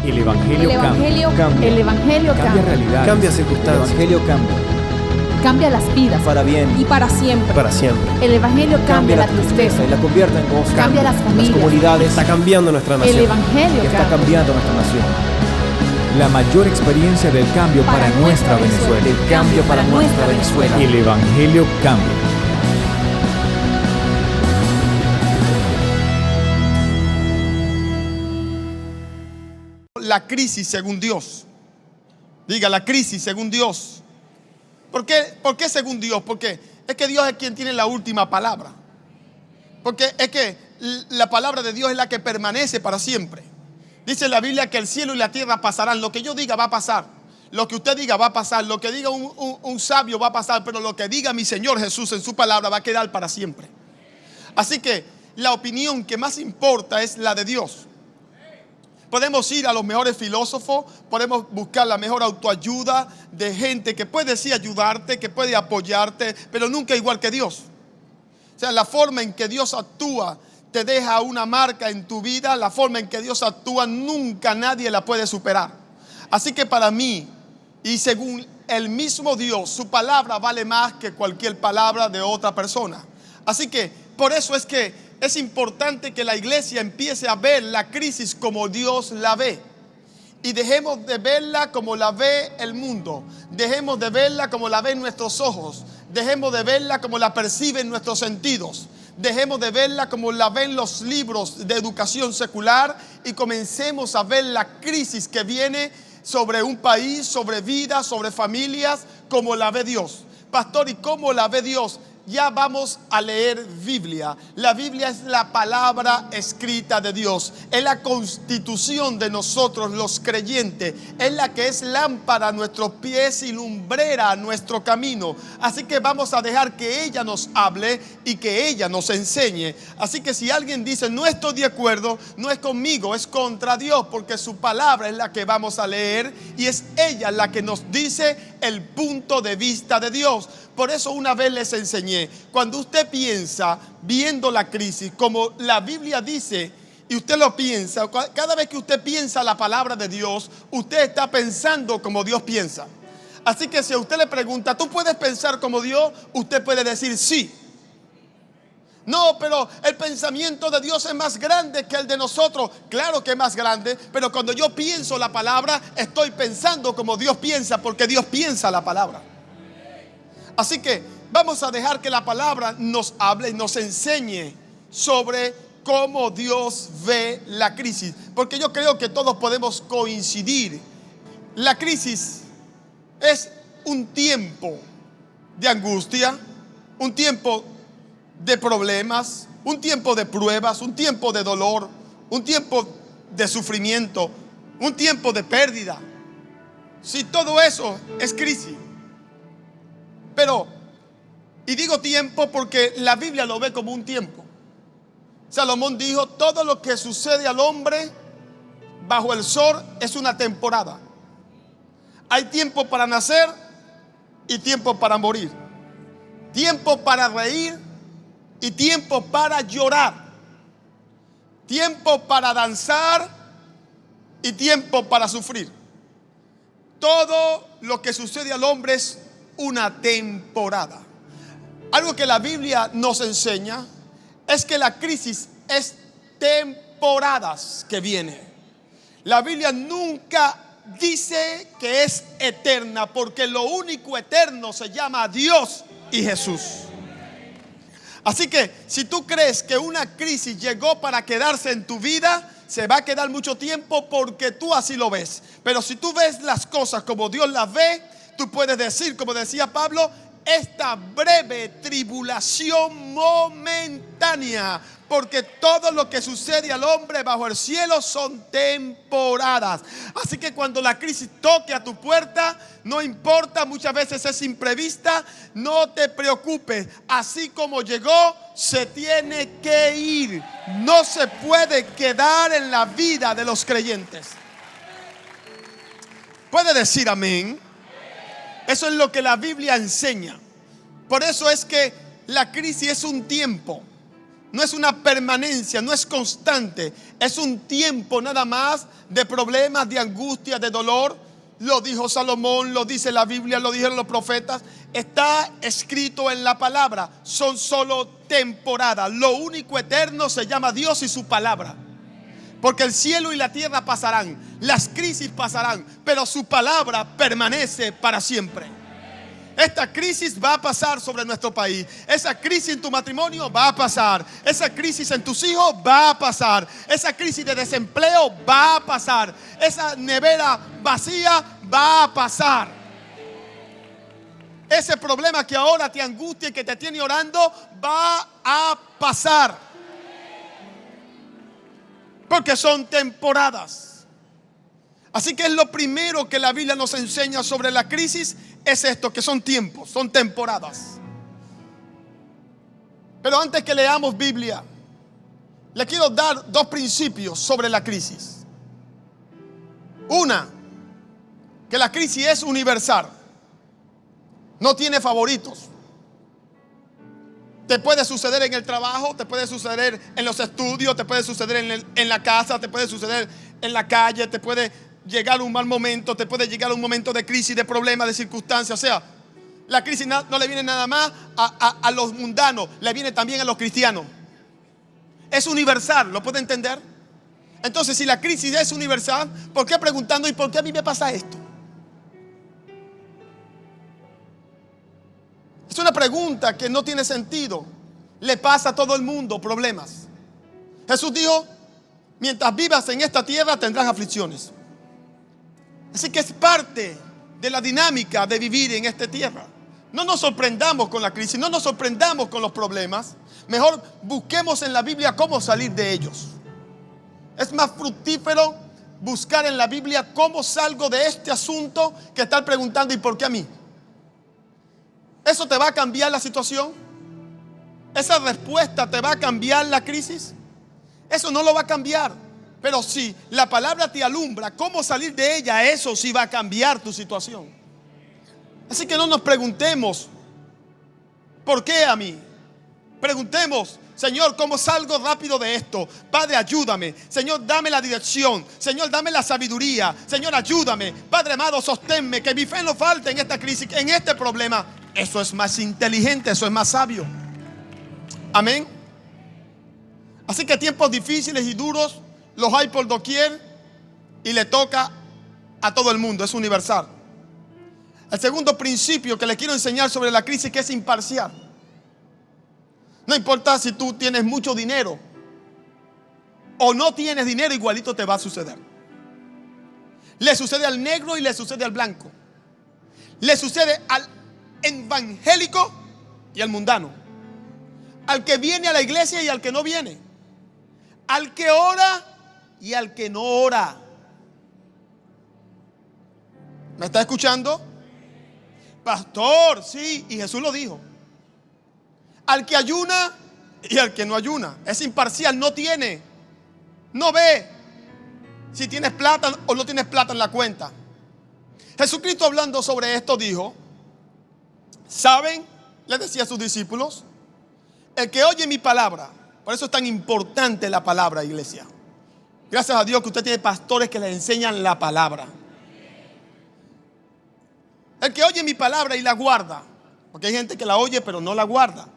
El Evangelio cambia. El Evangelio Cambia cambia. realidades. Cambia El circunstancias. Evangelio cambia. Cambia las vidas. Para bien. Y para siempre. Para siempre. El Evangelio cambia la tristeza. y la convierte en gozo. Cambia las familias. comunidades. Está cambiando nuestra El nación. Evangelio Está cambia. cambiando nuestra nación. La mayor experiencia del cambio para nuestra Venezuela. El cambio para nuestra Venezuela. El Evangelio cambia. La crisis según Dios. Diga, la crisis según Dios. ¿Por qué según Dios? Porque es que Dios es quien tiene la última palabra. Porque es que la palabra de Dios es la que permanece para siempre. Dice la Biblia que el cielo y la tierra pasarán. Lo que yo diga va a pasar. Lo que usted diga va a pasar. Lo que diga un sabio va a pasar. Pero lo que diga mi Señor Jesús en su palabra va a quedar para siempre. Así que la opinión que más importa es la de Dios. Podemos ir a los mejores filósofos, podemos buscar la mejor autoayuda de gente que puede sí ayudarte, que puede apoyarte, pero nunca igual que Dios. O sea, la forma en que Dios actúa te deja una marca en tu vida, la forma en que Dios actúa nunca nadie la puede superar. Así que para mí, y según el mismo Dios, su palabra vale más que cualquier palabra de otra persona. Así que por eso es que es importante que la iglesia empiece a ver la crisis como Dios la ve. Y dejemos de verla como la ve el mundo. Dejemos de verla como la ven nuestros ojos. Dejemos de verla como la perciben nuestros sentidos. Dejemos de verla como la ven los libros de educación secular. Y comencemos a ver la crisis que viene sobre un país, sobre vidas, sobre familias, como la ve Dios. Pastor, ¿y cómo la ve Dios? Ya vamos a leer Biblia. La Biblia es la palabra escrita de Dios. Es la constitución de nosotros los creyentes. Es la que es lámpara a nuestros pies y lumbrera a nuestro camino. Así que vamos a dejar que ella nos hable y que ella nos enseñe. Así que si alguien dice no estoy de acuerdo, no es conmigo, es contra Dios, porque su palabra es la que vamos a leer y es ella la que nos dice el punto de vista de Dios. Por eso una vez les enseñé, cuando usted piensa viendo la crisis como la Biblia dice y usted lo piensa, cada vez que usted piensa la palabra de Dios, usted está pensando como Dios piensa. Así que si a usted le pregunta, ¿tú puedes pensar como Dios? Usted puede decir sí. No, pero el pensamiento de Dios es más grande que el de nosotros. Claro que es más grande, pero cuando yo pienso la palabra, estoy pensando como Dios piensa, porque Dios piensa la palabra. Así que vamos a dejar que la palabra nos hable y nos enseñe sobre cómo Dios ve la crisis. Porque yo creo que todos podemos coincidir. La crisis es un tiempo de angustia, un tiempo de problemas, un tiempo de pruebas, un tiempo de dolor, un tiempo de sufrimiento, un tiempo de pérdida. Si todo eso es crisis. Pero, y digo tiempo porque la Biblia lo ve como un tiempo. Salomón dijo, todo lo que sucede al hombre bajo el sol es una temporada. Hay tiempo para nacer y tiempo para morir. Tiempo para reír y tiempo para llorar. Tiempo para danzar y tiempo para sufrir. Todo lo que sucede al hombre es una temporada. Algo que la Biblia nos enseña es que la crisis es temporadas que viene. La Biblia nunca dice que es eterna, porque lo único eterno se llama Dios y Jesús. Así que si tú crees que una crisis llegó para quedarse en tu vida, se va a quedar mucho tiempo porque tú así lo ves. Pero si tú ves las cosas como Dios las ve, tú puedes decir, como decía Pablo, esta breve tribulación momentánea, porque todo lo que sucede al hombre bajo el cielo son temporadas. Así que cuando la crisis toque a tu puerta, no importa, muchas veces es imprevista, no te preocupes. Así como llegó, se tiene que ir. No se puede quedar en la vida de los creyentes. ¿Puede decir amén? Eso es lo que la Biblia enseña. Por eso es que la crisis es un tiempo. no es una permanencia, no es constante. Es un tiempo nada más de problemas, de angustia, de dolor. Lo dijo Salomón, lo dice la Biblia, lo dijeron los profetas. Está escrito en la palabra. Son solo temporadas. Lo único eterno se llama Dios y su palabra. Porque el cielo y la tierra pasarán, las crisis pasarán, pero su palabra permanece para siempre. Esta crisis va a pasar sobre nuestro país. Esa crisis en tu matrimonio va a pasar. Esa crisis en tus hijos va a pasar. Esa crisis de desempleo va a pasar. Esa nevera vacía va a pasar. Ese problema que ahora te angustia y que te tiene orando va a pasar. Porque son temporadas. Así que es lo primero que la Biblia nos enseña sobre la crisis. Es esto, que son tiempos, son temporadas. Pero antes que leamos Biblia, le quiero dar dos principios sobre la crisis. Una, que la crisis es universal. No tiene favoritos. Te puede suceder en el trabajo, te puede suceder en los estudios, te puede suceder en la casa, te puede suceder en la calle, te puede llegar un mal momento, te puede llegar un momento de crisis, de problemas, de circunstancias. O sea, la crisis no le viene nada más a los mundanos, le viene también a los cristianos. Es universal, ¿lo puede entender? Entonces, si la crisis es universal, ¿por qué preguntando y por qué a mí me pasa esto? Es una pregunta que no tiene sentido. Le pasa a todo el mundo problemas. Jesús dijo: mientras vivas en esta tierra tendrás aflicciones. Así que es parte de la dinámica de vivir en esta tierra. No nos sorprendamos con la crisis, no nos sorprendamos con los problemas. Mejor busquemos en la Biblia cómo salir de ellos. Es más fructífero buscar en la Biblia cómo salgo de este asunto que estar preguntando ¿y por qué a mí? ¿Eso te va a cambiar la situación? ¿Esa respuesta te va a cambiar la crisis? Eso no lo va a cambiar. Pero si la palabra te alumbra cómo salir de ella, eso sí va a cambiar tu situación. Así que no nos preguntemos ¿por qué a mí? Preguntemos: Señor, ¿cómo salgo rápido de esto? Padre, ayúdame. Señor, dame la dirección. Señor, dame la sabiduría. Señor, ayúdame. Padre amado, sosténme, que mi fe no falte en esta crisis, en este problema. Eso es más inteligente, eso es más sabio. Amén. Así que tiempos difíciles y duros los hay por doquier y le toca a todo el mundo, es universal. El segundo principio que le quiero enseñar sobre la crisis, que es imparcial. No importa si tú tienes mucho dinero o no tienes dinero, igualito te va a suceder. Le sucede al negro y le sucede al blanco. Le sucede al evangélico y al mundano. Al que viene a la iglesia y al que no viene. Al que ora y al que no ora. ¿Me está escuchando? Pastor, sí, y Jesús lo dijo. Al que ayuna y al que no ayuna. Es imparcial, no tiene, no ve si tienes plata o no tienes plata en la cuenta. Jesucristo, hablando sobre esto, dijo: ¿saben? Le decía a sus discípulos: el que oye mi palabra. Por eso es tan importante la palabra, iglesia. Gracias a Dios que usted tiene pastores que le enseñan la palabra. El que oye mi palabra y la guarda. Porque hay gente que la oye pero no la guarda.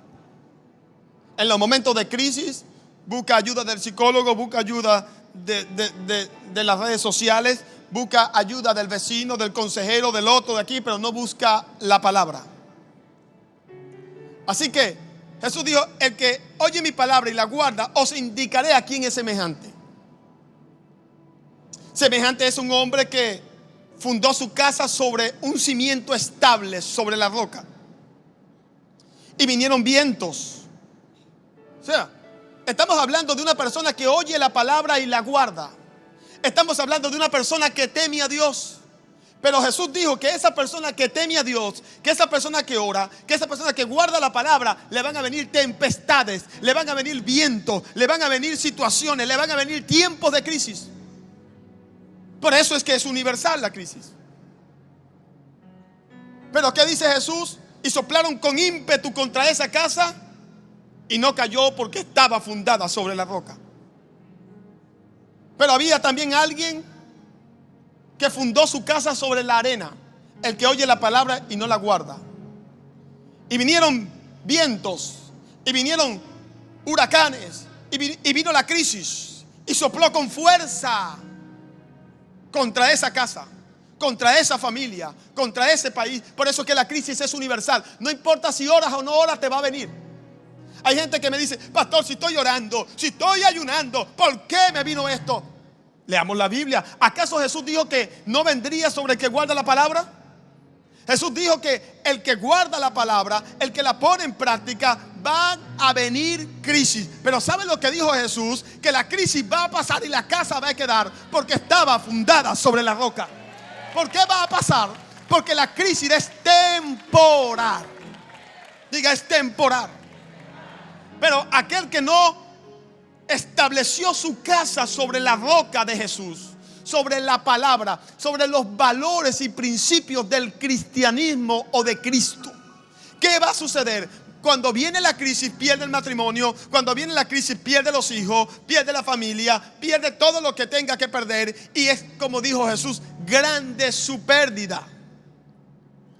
En los momentos de crisis busca ayuda del psicólogo, busca ayuda de las redes sociales, busca ayuda del vecino, del consejero, del otro de aquí, pero no busca la palabra. Así que Jesús dijo: el que oye mi palabra y la guarda, os indicaré a quién es semejante. Semejante es un hombre que fundó su casa sobre un cimiento estable, sobre la roca. Y vinieron vientos. O sea, estamos hablando de una persona que oye la palabra y la guarda. Estamos hablando de una persona que teme a Dios. Pero Jesús dijo que esa persona que teme a Dios, que esa persona que ora, que esa persona que guarda la palabra, le van a venir tempestades, le van a venir vientos, le van a venir situaciones, le van a venir tiempos de crisis. Por eso es que es universal la crisis. Pero ¿qué dice Jesús? Y soplaron con ímpetu contra esa casa y no cayó porque estaba fundada sobre la roca. Pero había también alguien que fundó su casa sobre la arena, el que oye la palabra y no la guarda. Y vinieron vientos, y vinieron huracanes, y vino la crisis, y sopló con fuerza contra esa casa, contra esa familia, contra ese país. Por eso es que la crisis es universal. No importa si oras o no oras, te va a venir. Hay gente que me dice: pastor, si estoy orando, si estoy ayunando, ¿por qué me vino esto? Leamos la Biblia. ¿Acaso Jesús dijo que no vendría sobre el que guarda la palabra? Jesús dijo que el que guarda la palabra, el que la pone en práctica, van a venir crisis. Pero ¿saben lo que dijo Jesús? Que la crisis va a pasar y la casa va a quedar porque estaba fundada sobre la roca. ¿Por qué va a pasar? Porque la crisis es temporal. Diga, es temporal. Pero aquel que no estableció su casa sobre la roca de Jesús, sobre la palabra, sobre los valores y principios del cristianismo o de Cristo, ¿qué va a suceder? Cuando viene la crisis, pierde el matrimonio. Cuando viene la crisis, pierde los hijos, pierde la familia, pierde todo lo que tenga que perder. Y es como dijo Jesús: grande su pérdida.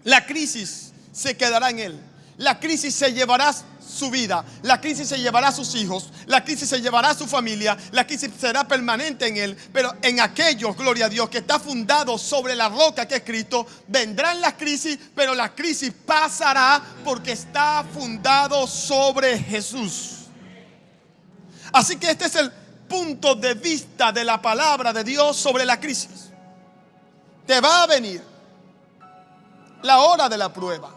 La crisis se quedará en él. La crisis se llevará su vida. La crisis se llevará a sus hijos. La crisis se llevará a su familia. La crisis será permanente en él. Pero en aquellos, gloria a Dios, que está fundado sobre la roca que es Cristo, vendrán las crisis, pero la crisis pasará porque está fundado sobre Jesús. Así que este es el punto de vista de la palabra de Dios sobre la crisis. Te va a venir la hora de la prueba.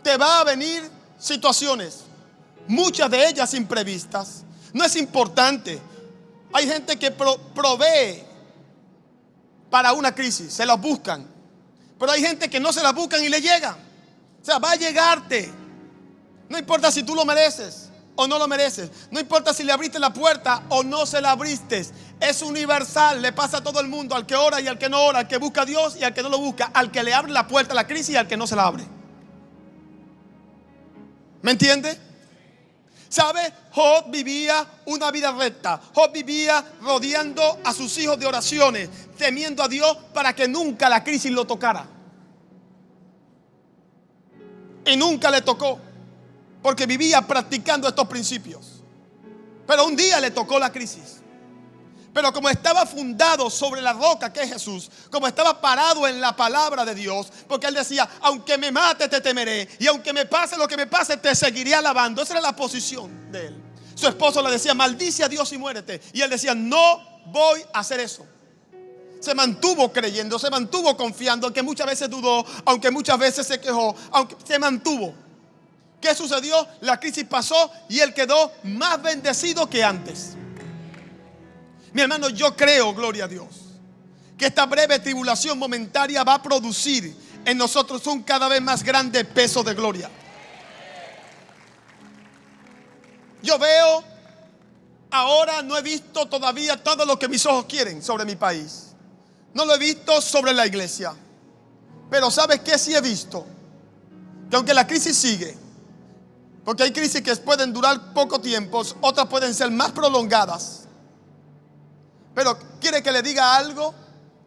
Te va a venir situaciones, muchas de ellas imprevistas. No es importante. Hay gente que provee para una crisis, se las buscan. Pero hay gente que no se las buscan y le llegan. O sea, va a llegarte. No importa si tú lo mereces o no lo mereces. No importa si le abriste la puerta o no se la abriste. Es universal, le pasa a todo el mundo, al que ora y al que no ora, al que busca a Dios y al que no lo busca, al que le abre la puerta a la crisis y al que no se la abre. ¿Me entiende? ¿Sabe? Job vivía una vida recta. Job vivía rodeando a sus hijos de oraciones, temiendo a Dios para que nunca la crisis lo tocara. Y nunca le tocó, porque vivía practicando estos principios. Pero un día le tocó la crisis. Pero como estaba fundado sobre la roca que es Jesús, como estaba parado en la palabra de Dios, porque él decía: aunque me mate te temeré, y aunque me pase lo que me pase te seguiré alabando. Esa era la posición de él. Su esposo le decía: maldice a Dios y muérete. Y él decía: no voy a hacer eso. Se mantuvo creyendo, se mantuvo confiando, aunque muchas veces dudó, aunque muchas veces se quejó, aunque se mantuvo. ¿Qué sucedió? La crisis pasó y él quedó más bendecido que antes. Mi hermano, yo creo, gloria a Dios, que esta breve tribulación momentaria va a producir en nosotros un cada vez más grande peso de gloria. Yo veo, ahora no he visto todavía todo lo que mis ojos quieren sobre mi país. No lo he visto sobre la iglesia. Pero ¿sabes qué sí he visto? Que aunque la crisis sigue, porque hay crisis que pueden durar poco tiempo, otras pueden ser más prolongadas. Pero quiere que le diga algo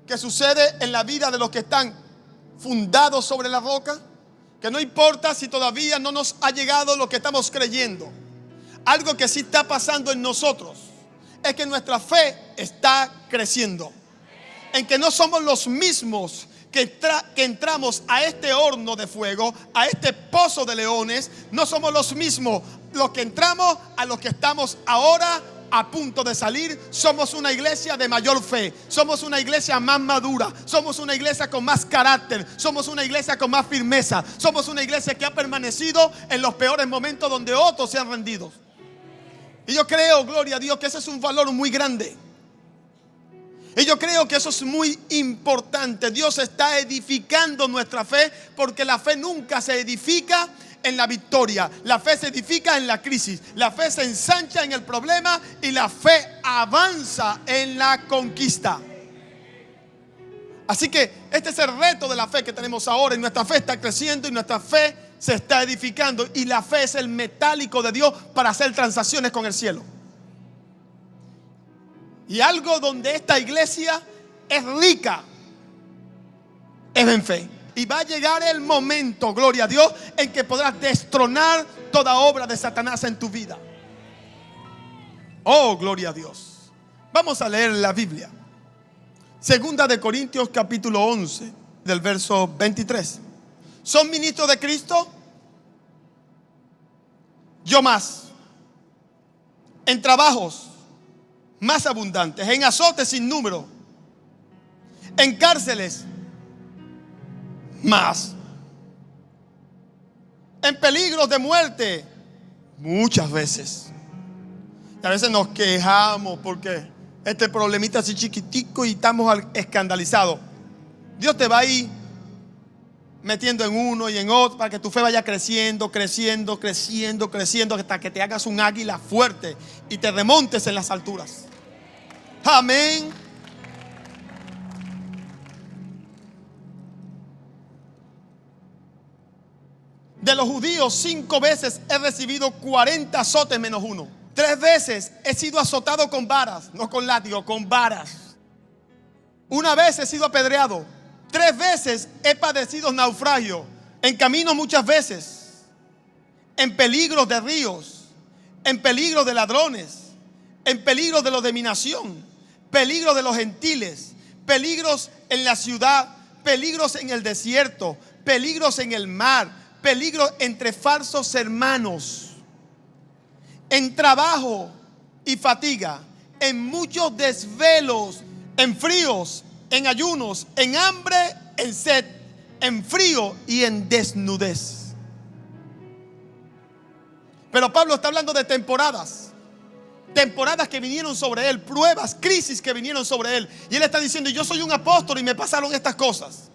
que sucede en la vida de los que están fundados sobre la roca. Que no importa si todavía no nos ha llegado lo que estamos creyendo. Algo que sí está pasando en nosotros es que nuestra fe está creciendo. En que no somos los mismos que entramos a este horno de fuego, a este pozo de leones. No somos los mismos los que entramos a los que estamos ahora a punto de salir. Somos una iglesia de mayor fe. Somos una iglesia más madura. Somos una iglesia con más carácter. Somos una iglesia con más firmeza. Somos una iglesia que ha permanecido en los peores momentos donde otros se han rendido. Y yo creo, gloria a Dios, que ese es un valor muy grande. Y yo creo que eso es muy importante. Dios está edificando nuestra fe, porque la fe nunca se edifica en la victoria. La fe se edifica en la crisis. La fe se ensancha en el problema y la fe avanza en la conquista. Así que este es el reto de la fe que tenemos ahora, y nuestra fe está creciendo y nuestra fe se está edificando y la fe es el metálico de Dios para hacer transacciones con el cielo. Y algo donde esta iglesia es rica es en fe. Y va a llegar el momento, gloria a Dios, en que podrás destronar toda obra de Satanás en tu vida. Oh, gloria a Dios. Vamos a leer la Biblia. Segunda de Corintios capítulo 11, del verso 23. ¿Son ministros de Cristo? Yo más. En trabajos más abundantes, en azotes sin número, en cárceles más, en peligros de muerte muchas veces. Y a veces nos quejamos porque este problemita así chiquitico y estamos escandalizados. Dios te va a ir metiendo en uno y en otro para que tu fe vaya creciendo, creciendo, creciendo, creciendo, hasta que te hagas un águila fuerte y te remontes en las alturas. Amén. De los judíos 5 veces he recibido 40 azotes menos uno. 3 veces he sido azotado con varas, no con látigo, con varas. 1 vez he sido apedreado. 3 veces he padecido naufragio. En camino muchas veces. En peligros de ríos. En peligros de ladrones. En peligros de los de mi nación. Peligros de los gentiles. Peligros en la ciudad. Peligros en el desierto. Peligros en el mar. Peligros entre falsos hermanos. En trabajo y fatiga. En muchos desvelos. En fríos, en ayunos, en hambre, en sed, en frío y en desnudez. Pero Pablo está hablando de temporadas. Temporadas que vinieron sobre él, pruebas, crisis que vinieron sobre él. Y él está diciendo: yo soy un apóstol y me pasaron estas cosas.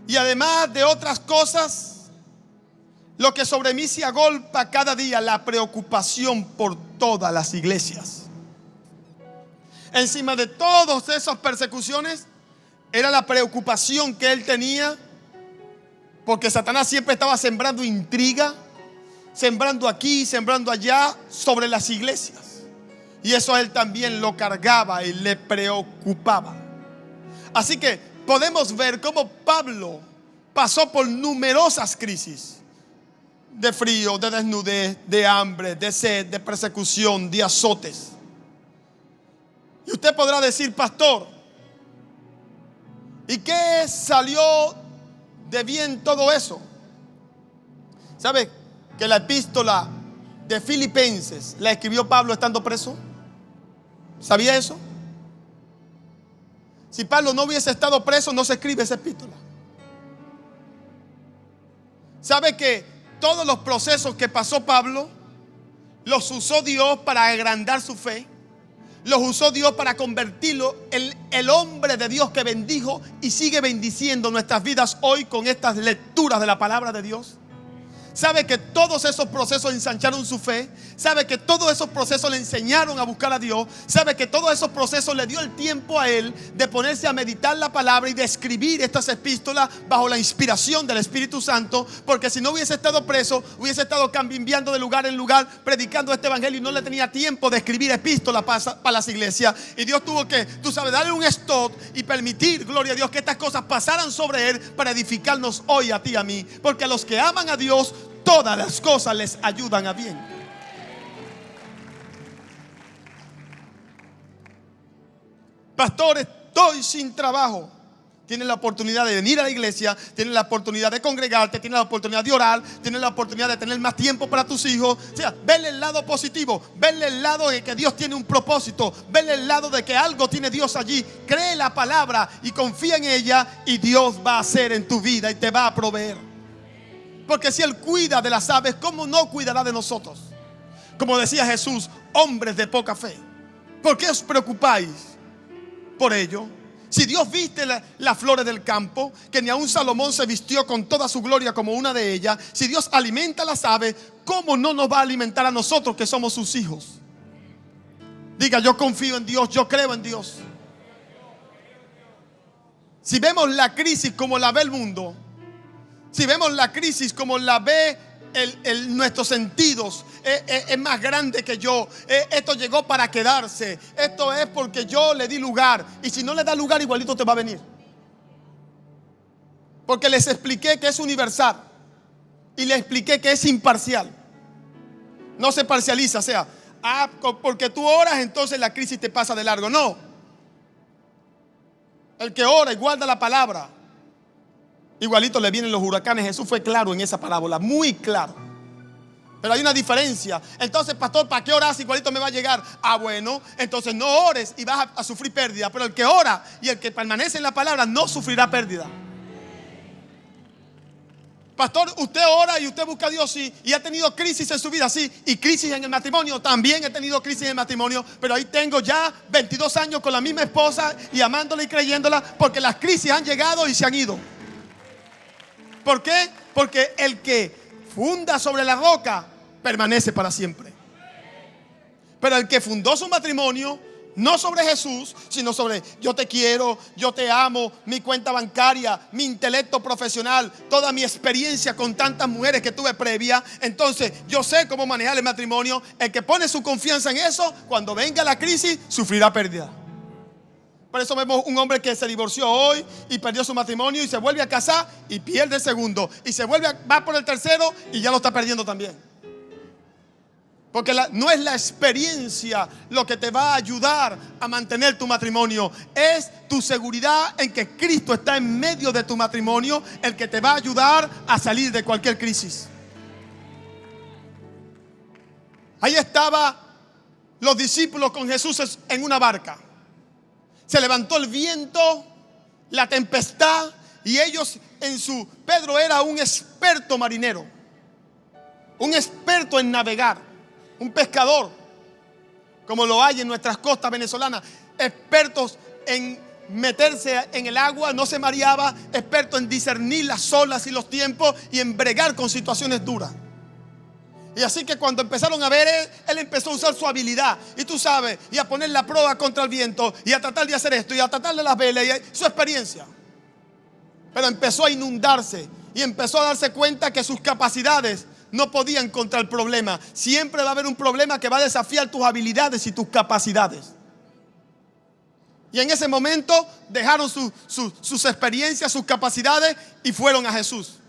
Y además de otras cosas, lo que sobre mí se agolpa cada día, la preocupación por todas las iglesias. Encima de todas esas persecuciones, era la preocupación que él tenía, porque Satanás siempre estaba sembrando intriga, sembrando aquí, sembrando allá sobre las iglesias. Y eso a él también lo cargaba y le preocupaba. Así que podemos ver cómo Pablo pasó por numerosas crisis: de frío, de desnudez, de hambre, de sed, de persecución, de azotes. Y usted podrá decir: pastor, ¿y qué salió de bien todo eso? ¿Sabe que la epístola de Filipenses la escribió Pablo estando preso? ¿Sabía eso? Si Pablo no hubiese estado preso, no se escribe esa epístola. ¿Sabe que todos los procesos que pasó Pablo los usó Dios para agrandar su fe? Los usó Dios para convertirlo en el hombre de Dios que bendijo y sigue bendiciendo nuestras vidas hoy con estas lecturas de la palabra de Dios. Sabe que todos esos procesos ensancharon su fe. Sabe que todos esos procesos le enseñaron a buscar a Dios. Sabe que todos esos procesos le dio el tiempo a él de ponerse a meditar la palabra y de escribir estas epístolas bajo la inspiración del Espíritu Santo. Porque si no hubiese estado preso, hubiese estado cambiando de lugar en lugar, predicando este evangelio, y no le tenía tiempo de escribir epístolas para las iglesias. Y Dios tuvo que, darle un stop y permitir, gloria a Dios, que estas cosas pasaran sobre él para edificarnos hoy a ti y a mí. Porque a los que aman a Dios, todas las cosas les ayudan a bien. Pastor, estoy sin trabajo. Tienes la oportunidad de venir a la iglesia, tienes la oportunidad de congregarte, tienes la oportunidad de orar, tienes la oportunidad de tener más tiempo para tus hijos. O sea, verle el lado positivo, verle el lado de que Dios tiene un propósito, verle el lado de que algo tiene Dios allí. Cree la palabra y confía en ella, y Dios va a hacer en tu vida y te va a proveer. Porque si Él cuida de las aves, ¿cómo no cuidará de nosotros? Como decía Jesús: hombres de poca fe, ¿por qué os preocupáis por ello? Si Dios viste las flores del campo, que ni aun Salomón se vistió con toda su gloria como una de ellas. Si Dios alimenta a las aves, ¿cómo no nos va a alimentar a nosotros que somos sus hijos? Diga: yo confío en Dios, yo creo en Dios. Si vemos la crisis como la ve el mundo, Si vemos la crisis como la ve nuestros sentidos, es más grande que yo. Esto llegó para quedarse. Esto es porque yo le di lugar. Y si no le da lugar, igualito te va a venir. Porque les expliqué que es universal. Y les expliqué que es imparcial. No se parcializa, o sea, porque tú oras, entonces la crisis te pasa de largo. No. El que ora y guarda la palabra, igualito le vienen los huracanes. Jesús fue claro en esa parábola, muy claro. Pero hay una diferencia. Entonces, pastor, ¿para qué oras? Igualito me va a llegar. Bueno, entonces no ores y vas a sufrir pérdida. Pero el que ora y el que permanece en la palabra no sufrirá pérdida. Pastor, usted ora y usted busca a Dios, sí, y ha tenido crisis en su vida, sí, y crisis en el matrimonio. También he tenido crisis en el matrimonio, pero ahí tengo ya 22 años con la misma esposa y amándola y creyéndola, porque las crisis han llegado y se han ido. ¿Por qué? Porque el que funda sobre la roca permanece para siempre. Pero el que fundó su matrimonio no sobre Jesús, sino sobre yo te quiero, yo te amo, mi cuenta bancaria, mi intelecto profesional, toda mi experiencia con tantas mujeres que tuve previa. Entonces yo sé cómo manejar el matrimonio. El que pone su confianza en eso, cuando venga la crisis, sufrirá pérdida. Por eso vemos un hombre que se divorció hoy y perdió su matrimonio y se vuelve a casar y pierde el segundo. Y va por el tercero y ya lo está perdiendo también. Porque no es la experiencia lo que te va a ayudar a mantener tu matrimonio. Es tu seguridad en que Cristo está en medio de tu matrimonio el que te va a ayudar a salir de cualquier crisis. Ahí estaban los discípulos con Jesús en una barca. Se levantó el viento, la tempestad, y ellos Pedro era un experto marinero, un experto en navegar. Un pescador, como lo hay en nuestras costas venezolanas, expertos en meterse en el agua, no se mareaba, experto en discernir las olas y los tiempos y en bregar con situaciones duras. Y así que cuando empezaron a ver, él empezó a usar su habilidad, y tú sabes, y a poner la prueba contra el viento, y a tratar de hacer esto, y a tratar de las velas, y su experiencia. Pero empezó a inundarse y empezó a darse cuenta que sus capacidades no podían contra el problema. Siempre va a haber un problema que va a desafiar tus habilidades y tus capacidades. Y en ese momento dejaron sus experiencias, sus capacidades y fueron a Jesús.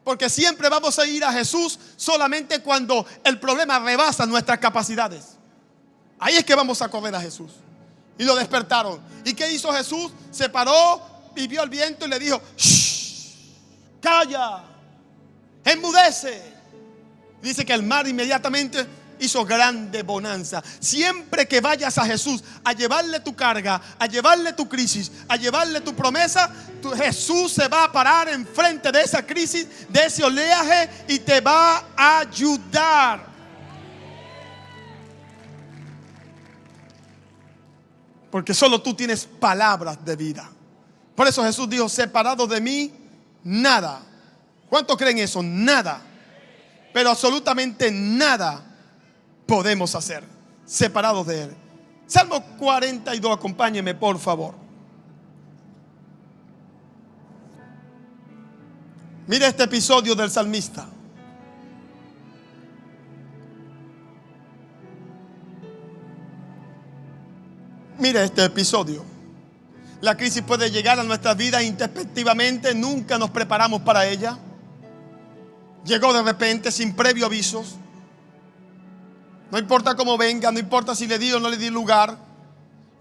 Porque siempre vamos a ir a Jesús solamente cuando el problema rebasa nuestras capacidades. Ahí es que vamos a correr a Jesús. Y lo despertaron. ¿Y qué hizo Jesús? Se paró y vio el viento y le dijo: ¡shh! ¡Calla! ¡Enmudece! Dice que el mar inmediatamente hizo grande bonanza. Siempre que vayas a Jesús a llevarle tu carga, a llevarle tu crisis, a llevarle tu promesa, Jesús se va a parar enfrente de esa crisis, de ese oleaje, y te va a ayudar. Porque solo tú tienes palabras de vida. Por eso Jesús dijo: separado de mí, nada. ¿Cuántos creen eso? Nada. Pero absolutamente nada podemos hacer separados de Él. Salmo 42, acompáñeme por favor. Mira este episodio del salmista. Mira este episodio. La crisis puede llegar a nuestras vidas intempestivamente. Nunca nos preparamos para ella. Llegó de repente, sin previo avisos. No importa cómo venga, no importa si le di o no le di lugar.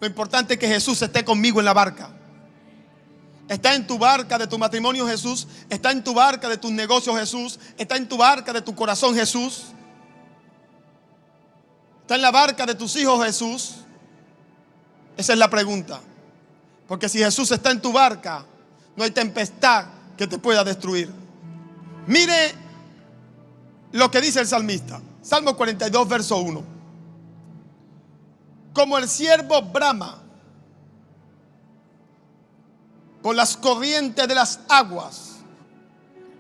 Lo importante es que Jesús esté conmigo en la barca. Está en tu barca de tu matrimonio Jesús. Está en tu barca de tus negocios Jesús. Está en tu barca de tu corazón Jesús. Está en la barca de tus hijos Jesús. Esa es la pregunta. Porque si Jesús está en tu barca, no hay tempestad que te pueda destruir. Mire lo que dice el salmista. Salmo 42, verso 1. Como el ciervo brama por las corrientes de las aguas,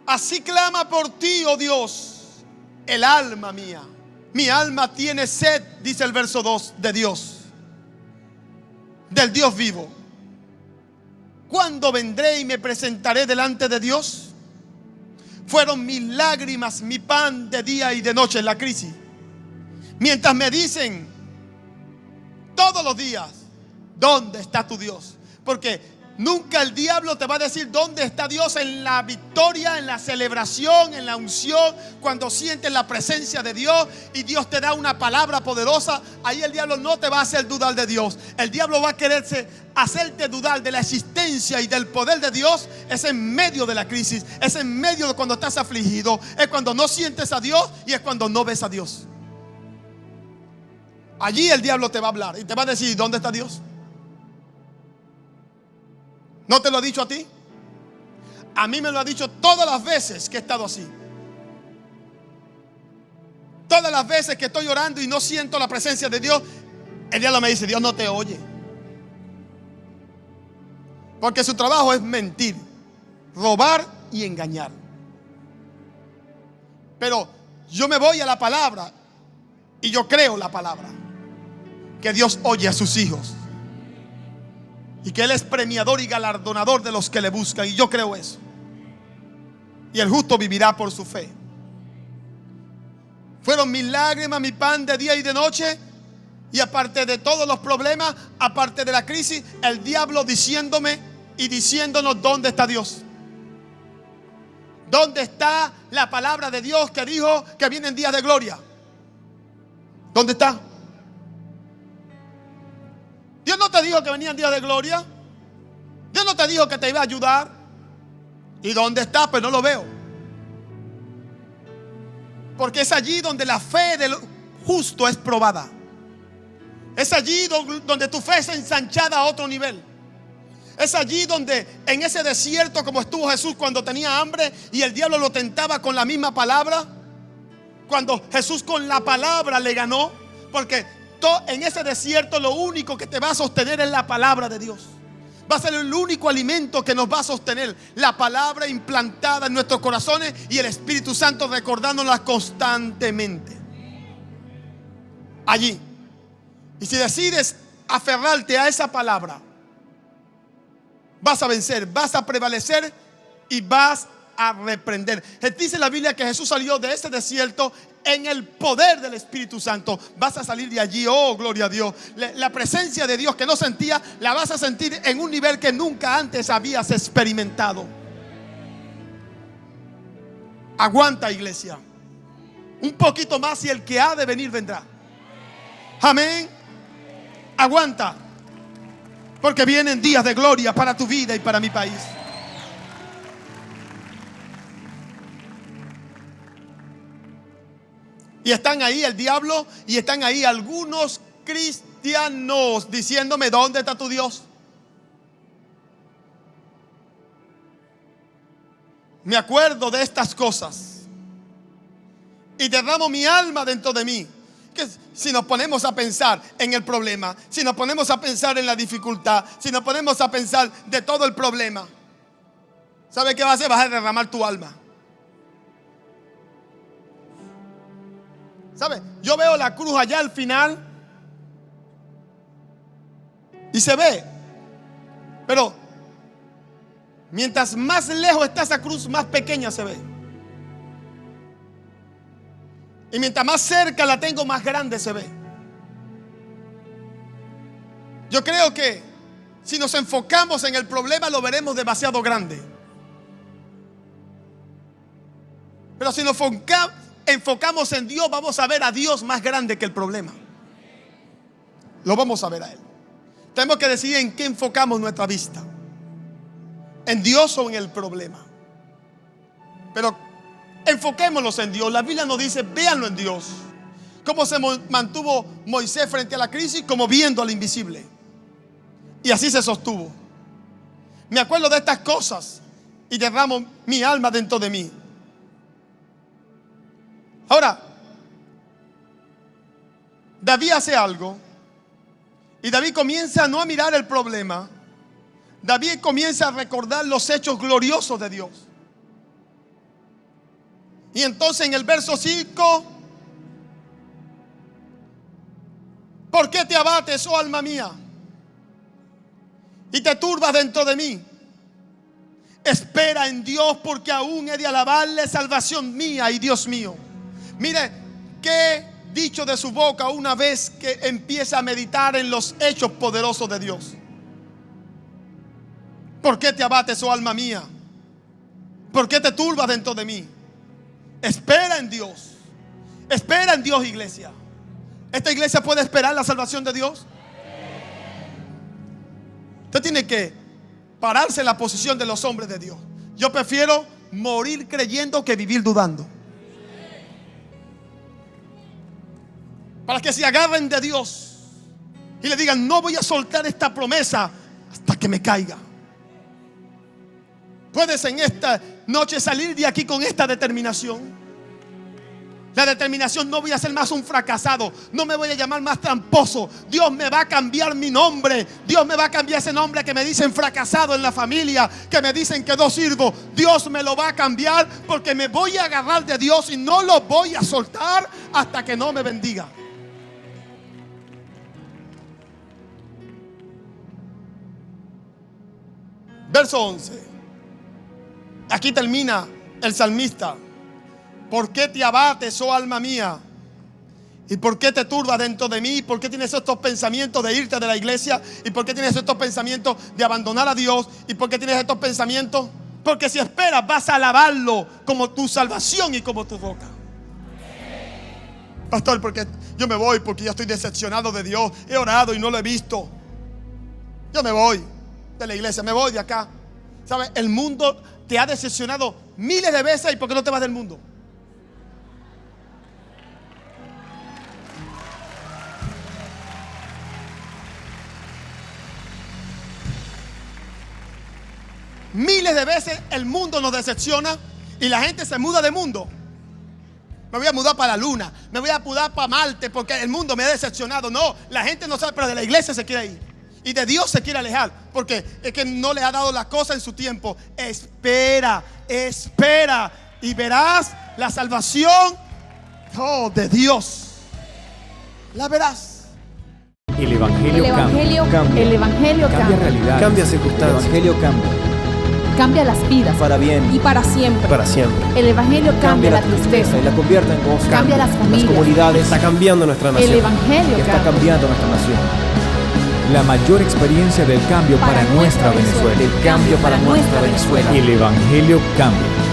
así clama por ti, oh Dios, el alma mía. Mi alma tiene sed, dice el verso 2, de Dios, del Dios vivo. ¿Cuándo vendré y me presentaré delante de Dios? Fueron mis lágrimas, mi pan de día y de noche en la crisis. Mientras me dicen todos los días, ¿dónde está tu Dios? Porque nunca el diablo te va a decir dónde está Dios en la victoria, en la celebración, en la unción. Cuando sientes la presencia de Dios y Dios te da una palabra poderosa, ahí el diablo no te va a hacer dudar de Dios. El diablo va a quererse hacerte dudar de la existencia y del poder de Dios. Es en medio de la crisis, es en medio de cuando estás afligido, es cuando no sientes a Dios y es cuando no ves a Dios. Allí el diablo te va a hablar y te va a decir, ¿dónde está Dios? ¿No te lo ha dicho a ti? A mí me lo ha dicho todas las veces que he estado así. Todas las veces que estoy orando y no siento la presencia de Dios, el diablo me dice, Dios no te oye. Porque su trabajo es mentir, robar y engañar. Pero yo me voy a la palabra y yo creo la palabra, que Dios oye a sus hijos y que Él es premiador y galardonador de los que le buscan. Y yo creo eso. Y el justo vivirá por su fe. Fueron mis lágrimas, mi pan de día y de noche. Y aparte de todos los problemas, aparte de la crisis, el diablo diciéndome y diciéndonos dónde está Dios. ¿Dónde está la palabra de Dios que dijo que vienen días de gloria? ¿Dónde está? Dios no te dijo que venían días de gloria. Dios no te dijo que te iba a ayudar. ¿Y dónde está? Pues no lo veo. Porque es allí donde la fe del justo es probada. Es allí donde tu fe es ensanchada a otro nivel. Es allí donde en ese desierto, como estuvo Jesús cuando tenía hambre y el diablo lo tentaba con la misma palabra, cuando Jesús con la palabra le ganó. Porque en ese desierto lo único que te va a sostener es la palabra de Dios. Va a ser el único alimento que nos va a sostener, la palabra implantada en nuestros corazones y el Espíritu Santo recordándola constantemente. Allí. Y si decides aferrarte a esa palabra, vas a vencer, vas a prevalecer y vas a reprender. Dice la Biblia que Jesús salió de ese desierto en el poder del Espíritu Santo. Vas a salir de allí, oh gloria a Dios. La presencia de Dios que no sentía, la vas a sentir en un nivel que nunca antes habías experimentado. Aguanta, iglesia, un poquito más y el que ha de venir vendrá. Amén. Aguanta, porque vienen días de gloria para tu vida y para mi país. Y están ahí el diablo y están ahí algunos cristianos diciéndome, ¿dónde está tu Dios? Me acuerdo de estas cosas y derramo mi alma dentro de mí. Que si nos ponemos a pensar en el problema, si nos ponemos a pensar en la dificultad, si nos ponemos a pensar de todo el problema, ¿sabe qué va a hacer? Vas a derramar tu alma. ¿Sabe? Yo veo la cruz allá al final y se ve, pero mientras más lejos está esa cruz, más pequeña se ve. Y mientras más cerca la tengo, más grande se ve. Yo creo que si nos enfocamos en el problema, lo veremos demasiado grande. Pero si nos enfocamos en Dios, vamos a ver a Dios más grande que el problema. Lo vamos a ver a Él. Tenemos que decidir en qué enfocamos nuestra vista, en Dios o en el problema. Pero enfoquémonos en Dios. La Biblia nos dice, véanlo en Dios. Cómo se mantuvo Moisés frente a la crisis, como viendo al invisible. Y así se sostuvo. Me acuerdo de estas cosas y derramo mi alma dentro de mí. Ahora, David hace algo y David comienza no a mirar el problema. David comienza a recordar los hechos gloriosos de Dios. Y entonces en el verso 5, ¿por qué te abates, oh alma mía? Y te turbas dentro de mí. Espera en Dios, porque aún he de alabarle, salvación mía y Dios mío. Mire, qué dicho de su boca una vez que empieza a meditar en los hechos poderosos de Dios. ¿Por qué te abates, oh alma mía? ¿Por qué te turbas dentro de mí? Espera en Dios. Espera en Dios, iglesia. ¿Esta iglesia puede esperar la salvación de Dios? Usted tiene que pararse en la posición de los hombres de Dios. Yo prefiero morir creyendo que vivir dudando. Para que se agarren de Dios y le digan: no voy a soltar esta promesa hasta que me caiga. Puedes en esta noche salir de aquí con esta determinación. La determinación: no voy a ser más un fracasado, no me voy a llamar más tramposo. Dios me va a cambiar mi nombre. Dios me va a cambiar ese nombre que me dicen fracasado en la familia, que me dicen que no sirvo. Dios me lo va a cambiar, porque me voy a agarrar de Dios y no lo voy a soltar hasta que no me bendiga. Verso 11. Aquí termina el salmista: ¿por qué te abates, oh alma mía? ¿Y por qué te turbas dentro de mí? ¿Por qué tienes estos pensamientos de irte de la iglesia? ¿Y por qué tienes estos pensamientos de abandonar a Dios? ¿Y por qué tienes estos pensamientos? Porque si esperas, vas a alabarlo como tu salvación y como tu roca. Pastor, porque yo me voy porque ya estoy decepcionado de Dios. He orado y no lo he visto. Yo me voy de la iglesia, me voy de acá. ¿Sabes? El mundo te ha decepcionado miles de veces. ¿Y por qué no te vas del mundo? Miles de veces el mundo nos decepciona y la gente se muda de mundo. Me voy a mudar para la luna, me voy a mudar para Marte porque el mundo me ha decepcionado. No, la gente no sabe, pero de la iglesia se quiere ir. Y de Dios se quiere alejar, porque es que no le ha dado la cosa en su tiempo. Espera, espera, y verás la salvación de Dios. La verás. El Evangelio cambia. El Evangelio Cambia cambia. realidades. Cambia El circunstancias. Evangelio cambia. Cambia las vidas. Para bien. Y para siempre. Para siempre. El Evangelio cambia la tristeza. y la convierte en gozo. Cambia las familias. comunidades. Está cambiando nuestra El nación. Evangelio Está cambia. cambiando nuestra nación. La mayor experiencia del cambio para nuestra Venezuela. El cambio para nuestra Venezuela. El Evangelio cambia.